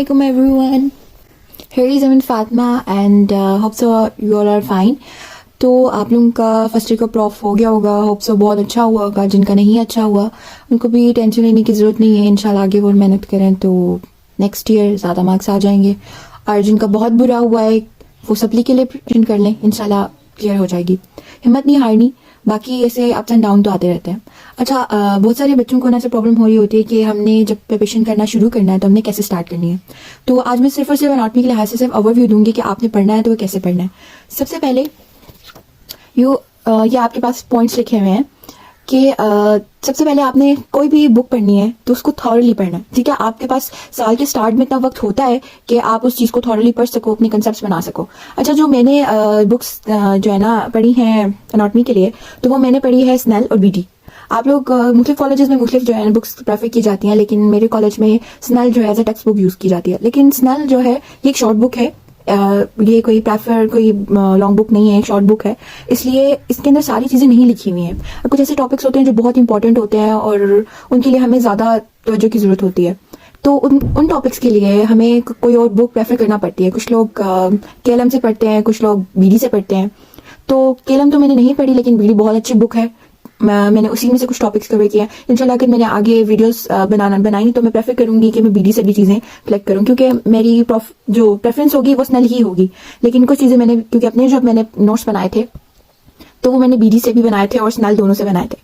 Assalamualaikum everyone. Here is Amin Fatma and hope so you all are fine. तो आप लोगों का first year का प्रॉफ हो गया होगा, होप सो बहुत अच्छा हुआ होगा. जिनका नहीं अच्छा हुआ उनको भी टेंशन लेने की ज़रूरत नहीं है. इंशाल्लाह आगे वो मेहनत करें तो नेक्स्ट ईयर ज़्यादा मार्क्स आ जाएंगे. और जिनका बहुत बुरा हुआ है वो सप्ली के लिए प्रिपरेशन कर लें, इंशाल्लाह क्लियर हो जाएगी. हिम्मत नहीं हारनी. बाकी ऐसे अप्स एंड डाउन तो आते रहते हैं. अच्छा, बहुत सारे बच्चों को ना ऐसे प्रॉब्लम हो रही होती है कि हमने जब प्रिपरेशन करना शुरू करना है तो हमने कैसे स्टार्ट करनी है. तो आज मैं सिर्फ और सिर्फ एनाटॉमी के लिहाज से सिर्फ ओवरव्यू दूंगी कि आपने पढ़ना है तो वो कैसे पढ़ना है. सबसे पहले ये आपके पास पॉइंट्स लिखे हुए हैं कि सबसे पहले आपने कोई भी बुक पढ़नी है तो उसको थॉरली पढ़ना है. ठीक है, आपके पास साल के स्टार्ट में इतना वक्त होता है कि आप उस चीज़ को थॉरली पढ़ सको, अपने कंसेप्ट बना सको. अच्छा, जो मैंने बुक्स जो है ना पढ़ी हैं एनाटॉमी के लिए, तो वो मैंने पढ़ी है स्नेल और बीडी. आप लोग मुख्तलिफ कॉलेजेस में मुख्तलिफ जो है बुक्स प्रेफर की जाती हैं, लेकिन मेरे कॉलेज में स्नेल जो है as a textbook use की जाती है. लेकिन स्नेल जो है ये एक शॉर्ट बुक है. ये कोई लॉन्ग बुक नहीं है, एक शॉर्ट बुक है. इसलिए इसके अंदर सारी चीज़ें नहीं लिखी हुई हैं. कुछ ऐसे टॉपिक्स होते हैं जो बहुत इंपॉर्टेंट होते हैं और उनके लिए हमें ज़्यादा तवज्जो की ज़रूरत होती है. तो उन टॉपिक्स के लिए हमें कोई और बुक प्रेफर करना पड़ती है. कुछ लोग केएलएम से पढ़ते हैं, कुछ लोग बीडी से पढ़ते हैं. तो केएलएम तो मैंने नहीं पढ़ी, लेकिन बीडी बहुत अच्छी बुक है. मैंने उसी में से कुछ टॉपिक्स कवर किया. इंशाल्लाह अगर मैंने आगे वीडियोस बनाई तो मैं प्रेफर करूंगी कि मैं बीडी से भी चीज़ें कलेक्ट करूं, क्योंकि मेरी जो प्रेफरेंस होगी वो स्नेल ही होगी. लेकिन कुछ चीज़ें मैंने, क्योंकि अपने जब मैंने नोट्स बनाए थे तो वो मैंने बीडी से भी बनाए थे और स्नेल दोनों से बनाए थे.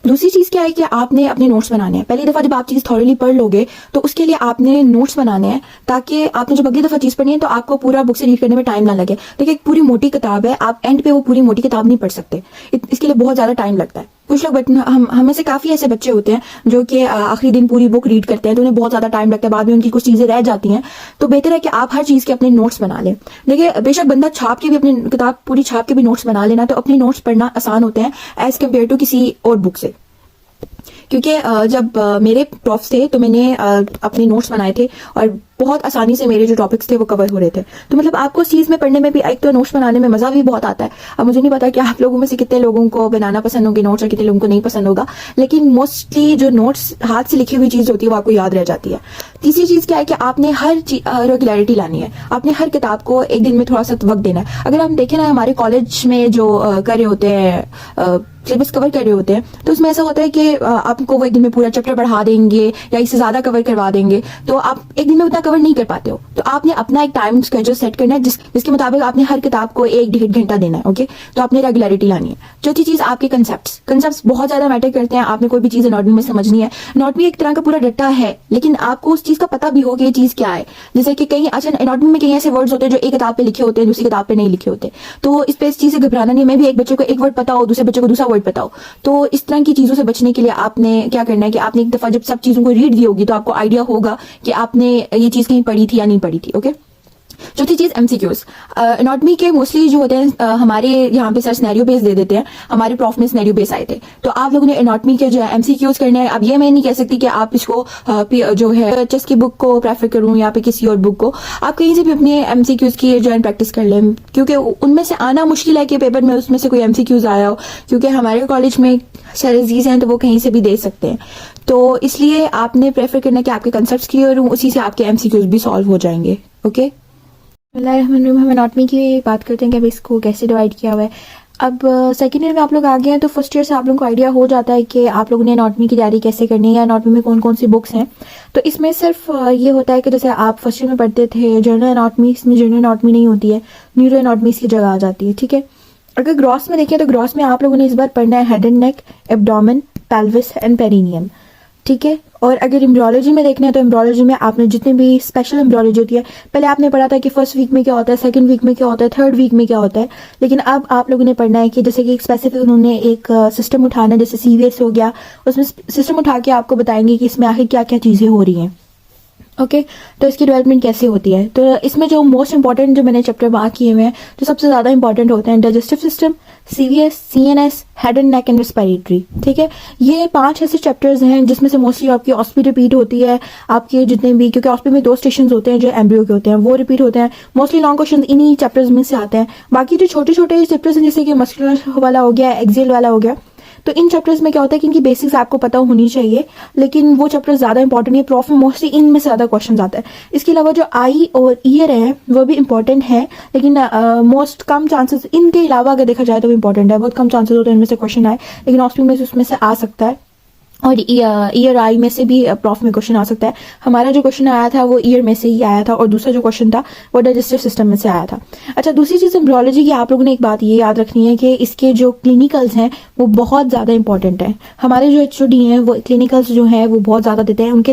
दूसरी चीज़ क्या है कि आपने अपने नोट्स बनाने हैं. पहली दफ़ा जब आप चीज़ थॉरली पढ़ लोगे तो उसके लिए आपने नोट्स बनाने हैं, ताकि आपने जब अगली दफ़ा चीज़ पढ़नी है तो आपको पूरा बुक से रीड करने में टाइम ना लगे. देखिए, एक पूरी मोटी किताब है, आप एंड पे वो पूरी मोटी किताब नहीं पढ़ सकते. इसके लिए बहुत ज़्यादा टाइम लगता है. कुछ लोग हमें से काफ़ी ऐसे बच्चे होते हैं जो कि आखिरी दिन पूरी बुक रीड करते हैं, तो उन्हें बहुत ज़्यादा टाइम लगता है. बाद में उनकी कुछ चीज़ें रह जाती हैं. तो बेहतर है कि आप हर चीज़ के अपने नोट्स बना लें. देखिए, बेशक बंदा छाप के भी अपनी किताब पूरी छाप के भी नोट्स बना लेना, तो अपने नोट्स पढ़ना आसान होते हैं एज कम्पेयर टू किसी और बुक से. क्योंकि जब मेरे प्रॉफ्स थे तो मैंने अपने नोट्स बनाए थे और बहुत आसानी से मेरे जो टॉपिक्स थे वो कवर हो रहे थे. तो मतलब आपको उस चीज़ में पढ़ने में भी, एक तो नोट्स बनाने में मज़ा भी बहुत आता है. अब मुझे नहीं पता कि आप लोगों में से कितने लोगों को बनाना पसंद होंगे नोट्स और कितने लोगों को नहीं पसंद होगा, लेकिन मोस्टली जो नोट्स हाथ से लिखी हुई चीज़ होती है वो आपको याद रह जाती है. तीसरी चीज़ क्या है कि आपने हर रेगुलरिटी लानी है. आपने हर किताब को एक दिन में थोड़ा सा वक्त देना है. अगर हम देखें ना, हमारे कॉलेज में जो कर रहे होते हैं, सिलेबस कवर कर रहे होते हैं, तो उसमें ऐसा होता है कि आपको वो एक दिन में पूरा चैप्टर पढ़ा देंगे या इससे ज़्यादा कवर करवा देंगे, तो आप एक दिन में उतना कवर नहीं कर पाते हो. तो आपने अपना एक टाइम स्केड्यूल सेट करना है जिसके मुताबिक आपने हर किताब को 1-1.5 घंटा देना है. ओके, तो आपने रेगुलरिटी लानी है. चौथी चीज़, आपके कंसेप्ट्स बहुत ज़्यादा मैटर करते हैं. आपने कोई भी चीज़ एनाटॉमी में समझनी है. एनाटॉमी एक तरह का पूरा रट्टा है, लेकिन आपको उस चीज़ का पता भी हो कि ये चीज़ क्या है. जैसे कि कहीं, अच्छा, एनाटॉमी में कहीं ऐसे वर्ड्स होते हैं जो एक किताब पे लिखे होते हैं, दूसरी किताब पे नहीं लिखे होते. तो इस चीज़ से घबराना नहीं. मैं भी एक बच्चे को एक वर्ड पता हो, दूसरे बच्चे को दूसरा वर्ड पता हो. तो इस तरह की चीज़ों से बचने के लिए आपने क्या करना है कि आपने एक दफ़ा जब सब चीज़ों को रीड दी होगी तो आपको आइडिया होगा कि आपने ये चीज़ कहीं पढ़ी थी या नहीं पढ़ी थी. ओके, चौथी चीज़ एमसीक्यूज. एनाटॉमी के मोस्टली जो होते हैं हमारे यहाँ पे सर सिनेरियो बेस दे देते हैं. हमारे प्रॉफ में सिनेरियो बेस आए थे, तो आप लोगों ने एनाटॉमी के जो है एमसीक्यूज करने हैं. अब ये मैं नहीं कह सकती कि आप इसको जो है चेस की बुक को प्रेफर करूँ या फिर किसी और बुक को. आप कहीं से भी अपने एमसीक्यूज की जो है प्रैक्टिस कर लें, क्योंकि उनमें से आना मुश्किल है कि पेपर में उसमें से कोई एमसीक्यूज आया हो. क्योंकि हमारे कॉलेज में सर अजीज हैं तो वो कहीं से भी दे सकते हैं. तो इसलिए आपने प्रेफर करना कि आपके कंसेप्ट क्लियर हों, उसी से आपके एमसीक्यूज भी सॉल्व हो जाएंगे. ओके, हम एनाटॉमी की बात करते हैं कि अब इसको कैसे डिवाइड किया हुआ है. अब सेकेंड ईयर में आप लोग आ गए हैं तो फर्स्ट ईयर से आप लोगों को आइडिया हो जाता है कि आप लोगों ने एनाटॉमी की तैयारी कैसे करनी है या एनाटॉमी में कौन कौन सी बुक्स हैं. तो इसमें सिर्फ ये होता है कि जैसे आप फर्स्ट ईयर में पढ़ते थे जनरल एनाटॉमी, इसमें जनरल एनाटॉमी नहीं होती है, न्यूरो एनाटॉमी इसकी जगह आ जाती है. ठीक है, अगर ग्रॉस में देखें तो ग्रॉस में आप लोगों ने इस बार पढ़ना है head and neck, abdomen, pelvis and perineum. ठीक है, और अगर एम्ब्रियोलॉजी में देखना है तो एम्ब्रियोलॉजी में आपने जितने भी स्पेशल एम्ब्रियोलॉजी होती है, पहले आपने पढ़ा था कि फर्स्ट वीक में क्या होता है, सेकंड वीक में क्या होता है, थर्ड वीक में क्या होता है. लेकिन अब आप लोगों ने पढ़ना है कि जैसे कि एक स्पेसिफिक उन्होंने एक सिस्टम उठाना है, जैसे सीवीएस हो गया, उसमें सिस्टम उठा के आपको बताएंगे कि इसमें आखिर क्या क्या चीज़ें हो रही हैं. ओके, तो इसकी डेवलपमेंट कैसे होती है. तो इसमें जो मोस्ट इंपॉर्टेंट जो मैंने चैप्टर मार्क किए हुए हैं, जो सबसे ज़्यादा इंपॉर्टेंट होते हैं, digestive system, CVS, CNS, head and neck and respiratory. ठीक है, ये 5 ऐसे चैप्टर्स हैं जिसमें से मोस्टली आपकी ऑस्पी रिपीट होती है. आपके जितने भी, क्योंकि ऑस्पी में 2 स्टेशन होते हैं जो एम्ब्रियो के होते हैं, वो रिपीट होते हैं. मोस्टली लॉन्ग क्वेश्चन इन्हीं चैप्टर्स में से आते हैं. बाकी जो छोटे छोटे चैप्टर्स हैं, जैसे कि मस्कुलर वाला हो गया, एक्सियल वाला हो गया, तो इन चैप्टर्स में क्या होता है कि इनकी बेसिक्स आपको पता होनी चाहिए, लेकिन वो चैप्टर ज़्यादा इंपॉर्टेंट है, प्रॉफ में मोस्टली इनमें से ज़्यादा क्वेश्चन आता है। इसके अलावा जो आई और ईयर है वो भी इंपॉर्टेंट है, लेकिन मोस्ट कम चांसेस इनके अलावा अगर देखा जाए तो इंपॉर्टेंट है, बहुत कम चांसेस होते हैं इनमें से क्वेश्चन आए, लेकिन ऑप्शनल में से उसमें से आ सकता है। और ईयर आई में से भी प्रॉफ में क्वेश्चन आ सकता है। हमारा जो क्वेश्चन आया था वो ईयर में से ही आया था, और दूसरा जो क्वेश्चन था वो डाइजेस्टिव सिस्टम में से आया था। अच्छा, दूसरी चीज़ एम्ब्रियोलॉजी की आप लोगों ने एक बात ये याद रखनी है कि इसके जो क्लिनिकल्स हैं वो बहुत ज़्यादा इंपॉर्टेंट है। हमारे जो HOD हैं वो क्लिनिकल्स जो है वो बहुत ज़्यादा देते हैं। उनके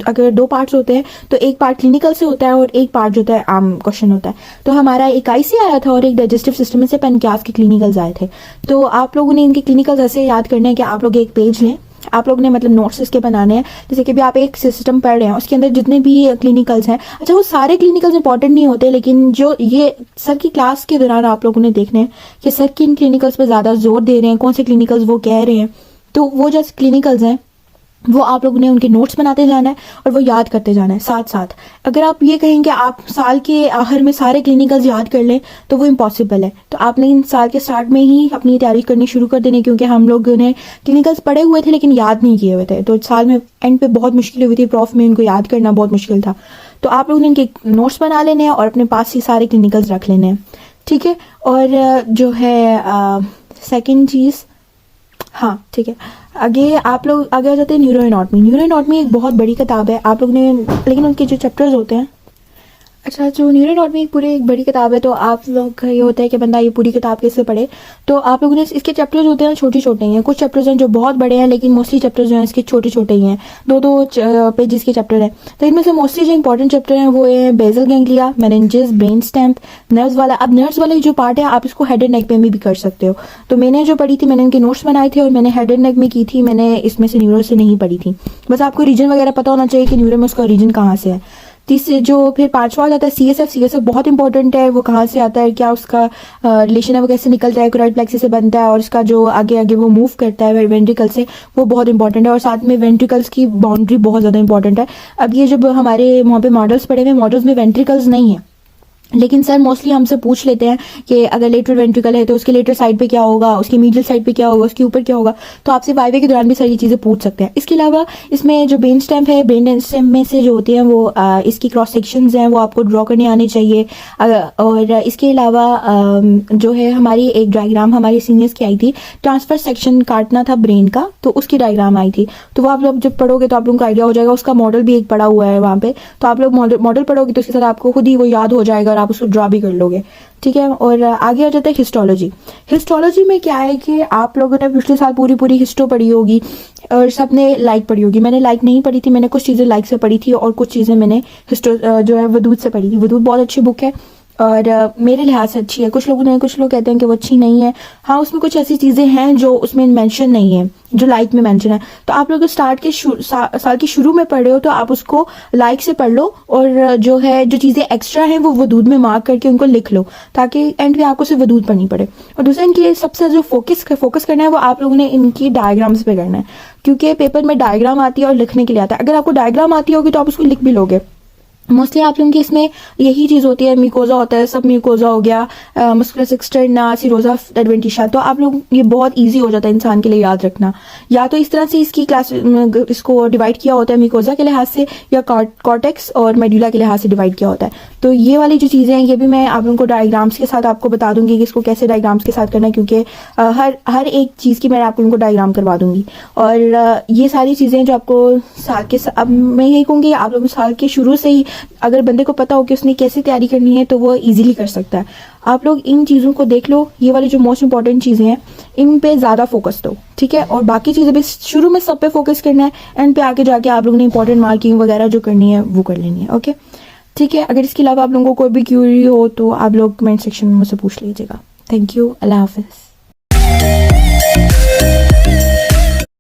अगर 2 पार्ट्स होते हैं तो एक पार्ट क्लिनिकल से होता है और एक पार्ट जो होता है आम क्वेश्चन होता है। तो हमारा एक आई से आया था और एक डाइजेस्टिव सिस्टम में से पैनक्रियाज के क्लिनिकल्स आए थे। तो आप लोगों ने इनके क्लिनिकल्स ऐसे याद करने हैं कि आप लोग एक पेज लें, आप लोग ने मतलब नोट्स इसके बनाने हैं, जैसे कि भी आप एक सिस्टम पढ़ रहे हैं उसके अंदर जितने भी क्लिनिकल्स हैं, अच्छा वो सारे क्लिनिकल्स इंपॉर्टेंट नहीं होते, लेकिन जो ये सर की क्लास के दौरान आप लोगों ने देखने हैं कि सर किन क्लिनिकल्स पे ज़्यादा जोर दे रहे हैं, कौन से क्लिनिकल्स वो कह रहे हैं, तो वो जो क्लिनिकल्स हैं वो आप लोगों ने उनके नोट्स बनाते जाना है और वो याद करते जाना है साथ साथ। अगर आप ये कहेंगे आप साल के आखिर में सारे क्लिनिकल्स याद कर लें तो वो इम्पॉसिबल है। तो आपने इन साल के स्टार्ट में ही अपनी तैयारी करनी शुरू कर देनी, क्योंकि हम लोग ने क्लिनिकल्स पढ़े हुए थे लेकिन याद नहीं किए हुए थे, तो साल में एंड पे बहुत मुश्किल हुई थी, प्रॉफ में इनको याद करना बहुत मुश्किल था। तो आप लोगों ने इनके नोट्स बना लेने हैं और अपने पास ही सारे क्लिनिकल्स रख लेने हैं, ठीक है। और जो है सेकेंड चीज़, हाँ ठीक है, आगे आप लोग आगे आ जाते हैं न्यूरो एनाटॉमी। न्यूरो एनाटॉमी एक बहुत बड़ी किताब है आप लोग ने, लेकिन उनके जो चैप्टर्स होते हैं, अच्छा जो न्यूरो एनाटॉमी एक पूरी एक बड़ी किताब है, तो आप लोग का ये होता है कि बंदा ये पूरी किताब कैसे पढ़े। तो आप लोगों ने इसके चैप्टर्स होते हैं छोटे छोटे ही हैं, कुछ चैप्टर्स हैं जो बहुत बड़े हैं, लेकिन मोस्टली चैप्टर्स जो हैं इसके छोटे छोटे ही हैं, 2-2 पेजेस के चैप्टर हैं। तो इनमें से मोस्टली जो इंपॉर्टेंट चैप्टर हैं वो है basal ganglia, meninges, brain stem, nerves वाला। अब नर्व्स वाला जो पार्ट है आप इसको हेड एंड नेक पे भी कर सकते हो। तो मैंने जो पढ़ी थी, मैंने इनके नोट्स बनाए थे और मैंने हेड एंड नेक में की थी, मैंने इसमें से न्यूरो से नहीं पढ़ी थी। बस आपको रीजन वगैरह पता होना चाहिए कि न्यूरो में उसका रीजन कहाँ से है। तीसरे जो फिर 5वां आता है CSF बहुत इंपॉर्टेंट है, वो कहाँ से आता है, क्या उसका रिलेशन है, वो कैसे निकलता है, कोराइड प्लेक्सिस से बनता है और इसका जो आगे आगे वो मूव करता है वेंट्रिकल से, वो बहुत इंपॉर्टेंट है। और साथ में वेंट्रिकल्स की बाउंड्री बहुत ज़्यादा इंपॉर्टेंट है। अब ये जब हमारे वहाँ पे मॉडल्स पड़े हुए, मॉडल्स में वेंट्रिकल्स नहीं है, लेकिन सर मोस्टली हमसे पूछ लेते हैं कि अगर लेटरल वेंट्रिकल है तो उसके लेटरल साइड पे क्या होगा, उसकी मीडियल साइड पे क्या होगा, उसके ऊपर क्या होगा। तो आपसे वाइवे के दौरान भी सारी चीज़ें पूछ सकते हैं। इसके अलावा इसमें जो ब्रेन स्टेम है, ब्रेन स्टेम में से जो होते हैं वो इसकी क्रॉस सेक्शंस हैं वो आपको ड्रॉ करने आने चाहिए। और इसके अलावा जो है हमारी एक डायग्राम हमारी सीनियर्स की आई थी, ट्रांसफर सेक्शन काटना था ब्रेन का, तो उसकी डायग्राम आई थी। तो वो आप लोग जब पढ़ोगे तो आप लोगों को आइडिया हो जाएगा। उसका मॉडल भी एक पड़ा हुआ है वहाँ पे, तो आप लोग मॉडल पढ़ोगे तो उसके साथ आपको खुद ही वो याद हो जाएगा और आप उसको ड्रॉ भी कर लोगे, ठीक है। और आगे आ जाता है हिस्टोलॉजी। हिस्टोलॉजी में क्या है कि आप लोगों ने पिछले साल पूरी हिस्टो पढ़ी होगी और सबने लाइक पढ़ी होगी। मैंने लाइक नहीं पढ़ी थी, मैंने कुछ चीज़ें लाइक से पढ़ी थी और कुछ चीज़ें मैंने हिस्टो जो है वदूद से पढ़ी थी। वदूद बहुत अच्छी बुक है और मेरे लिहाज से अच्छी है। कुछ लोग कहते हैं कि वो अच्छी नहीं है। हाँ, उसमें कुछ ऐसी चीज़ें हैं जो उसमें मेंशन नहीं है जो लाइक में मेंशन है। तो आप लोग स्टार्ट के साल के शुरू में पढ़ रहे हो तो आप उसको लाइक से पढ़ लो और जो है जो चीज़ें एक्स्ट्रा हैं वो वदूद में मार्क करके उनको लिख लो, ताकि एंड में आपको सिर्फ वदूद पढ़नी पड़े। और दूसरा इनकी सबसे जो फोकस करना है वो आप लोगों ने इनकी डायग्राम्स पे करना है, क्योंकि पेपर में डायग्राम आती है और लिखने के लिए आता है। अगर आपको डायग्राम आती होगी तो आप उसको लिख भी लोगे। मोस्टली आप लोगों की इसमें यही चीज़ होती है, म्यूकोजा होता है, सब म्यूकोजा हो गया, मस्कुलस एक्सटर्ना, सीरोजा एडवेंटिशा। तो आप लोग ये बहुत इजी हो जाता है इंसान के लिए याद रखना। या तो इस तरह से इसकी क्लास इसको डिवाइड किया होता है म्यूकोजा के लिहाज से, या कॉर्टेक्स और मेडुला के लिहाज से डिवाइड किया होता है। तो ये वाली जो चीज़ें हैं ये भी मैं आप लोगों को डायग्राम्स के साथ आपको बता दूंगी कि इसको कैसे डायग्राम्स के साथ करना है, क्योंकि हर एक चीज़ की मैं आप लोगों को डायग्राम करवा दूंगी। और ये सारी चीज़ें जो आपको साल के अब मैं यही कहूँगी आप लोग साल के शुरू से ही अगर बंदे को पता हो कि उसने कैसे तैयारी करनी है तो वो इजीली कर सकता है। आप लोग इन चीज़ों को देख लो, ये वाली जो मोस्ट इंपॉर्टेंट चीज़ें हैं इन पे ज़्यादा फोकस दो, ठीक है। और बाकी चीज़ें भी शुरू में सब पे फोकस करना है, एंड पे आके जाके आप लोगों ने इंपॉर्टेंट मार्किंग वगैरह जो करनी है वो कर लेनी है, ओके ठीक है। अगर इसके अलावा आप लोगों को कोई भी क्यूरी हो तो आप लोग कमेंट सेक्शन में मुझसे पूछ लीजिएगा। थैंक यू, अल्लाह हाफिज़।